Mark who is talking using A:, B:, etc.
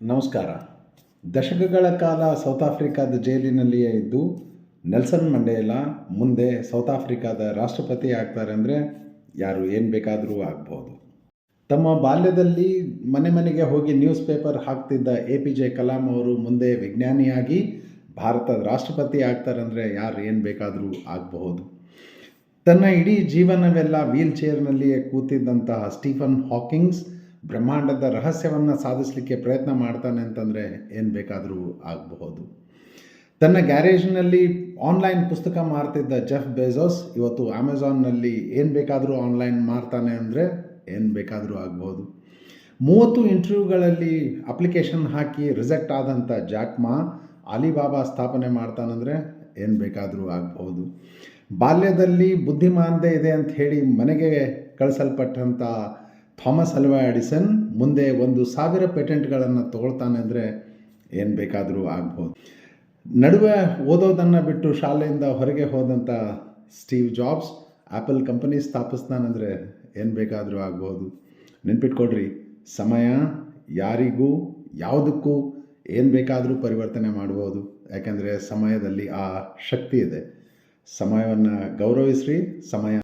A: ನಮಸ್ಕಾರ. ದಶಕಗಳ ಕಾಲ ಸೌತ್ ಆಫ್ರಿಕಾದ ಜೈಲಿನಲ್ಲಿಯೇ ಇದ್ದು ನೆಲ್ಸನ್ ಮಂಡೇಲಾ ಮುಂದೆ ಸೌತ್ ಆಫ್ರಿಕಾದ ರಾಷ್ಟ್ರಪತಿ ಆಗ್ತಾರೆ ಅಂದರೆ ಯಾರು ಏನು ಬೇಕಾದರೂ ಆಗ್ಬೋದು. ತಮ್ಮ ಬಾಲ್ಯದಲ್ಲಿ ಮನೆ ಮನೆಗೆ ಹೋಗಿ ನ್ಯೂಸ್ ಪೇಪರ್ ಹಾಕ್ತಿದ್ದ APJ ಕಲಾಂ ಅವರು ಮುಂದೆ ವಿಜ್ಞಾನಿಯಾಗಿ ಭಾರತದ ರಾಷ್ಟ್ರಪತಿ ಆಗ್ತಾರಂದರೆ ಯಾರು ಏನು ಬೇಕಾದರೂ ಆಗಬಹುದು. ತನ್ನ ಇಡೀ ಜೀವನವೆಲ್ಲ ವೀಲ್ ಚೇರ್ನಲ್ಲಿಯೇ ಕೂತಿದ್ದಂತಹ ಸ್ಟೀಫನ್ ಹಾಕಿಂಗ್ಸ್ ಬ್ರಹ್ಮಾಂಡದ ರಹಸ್ಯವನ್ನು ಸಾಧಿಸಲಿಕ್ಕೆ ಪ್ರಯತ್ನ ಮಾಡ್ತಾನೆ ಅಂತಂದರೆ ಏನು ಬೇಕಾದರೂ ಆಗಬಹುದು. ತನ್ನ ಗ್ಯಾರೇಜ್ನಲ್ಲಿ ಆನ್ಲೈನ್ ಪುಸ್ತಕ ಮಾರ್ತಿದ್ದ ಜೆಫ್ ಬೆಜೋಸ್ ಇವತ್ತು ಅಮೆಝಾನ್ನಲ್ಲಿ ಏನು ಬೇಕಾದರೂ ಆನ್ಲೈನ್ ಮಾರ್ತಾನೆ ಅಂದರೆ ಏನು ಬೇಕಾದರೂ ಆಗಬಹುದು. 30 ಇಂಟರ್ವ್ಯೂಗಳಲ್ಲಿ ಅಪ್ಲಿಕೇಶನ್ ಹಾಕಿ ರಿಜೆಕ್ಟ್ ಆದಂಥ ಜಾಕ್ ಮಾ ಅಲಿಬಾಬಾ ಸ್ಥಾಪನೆ ಮಾಡ್ತಾನಂದರೆ ಏನು ಬೇಕಾದರೂ ಆಗಬಹುದು. ಬಾಲ್ಯದಲ್ಲಿ ಬುದ್ಧಿಮಾಂದ್ಯ ಇದೆ ಅಂತ ಹೇಳಿ ಮನೆಗೆ ಕಳಿಸಲ್ಪಟ್ಟಂಥ ಥಾಮಸ್ ಅಲ್ವಾ ಎಡಿಸನ್ ಮುಂದೆ 1,000 ಪೇಟೆಂಟ್ಗಳನ್ನು ತೊಗೊಳ್ತಾನೆ ಅಂದರೆ ಏನು ಬೇಕಾದರೂ ಆಗ್ಬೋದು. ನಡುವೆ ಓದೋದನ್ನು ಬಿಟ್ಟು ಶಾಲೆಯಿಂದ ಹೊರಗೆ ಹೋದಂಥ ಸ್ಟೀವ್ ಜಾಬ್ಸ್ ಆ್ಯಪಲ್ ಕಂಪನಿ ಸ್ಥಾಪಿಸ್ತಾನಂದರೆ ಏನು ಬೇಕಾದರೂ ಆಗ್ಬೋದು. ನೆನ್ಪಿಟ್ಕೊಡ್ರಿ, ಸಮಯ ಯಾರಿಗೂ ಯಾವುದಕ್ಕೂ ಏನು ಬೇಕಾದರೂ ಪರಿವರ್ತನೆ ಮಾಡ್ಬೋದು. ಯಾಕೆಂದರೆ ಸಮಯದಲ್ಲಿ ಆ ಶಕ್ತಿ ಇದೆ. ಸಮಯವನ್ನು ಗೌರವಿಸ್ರಿ. ಸಮಯ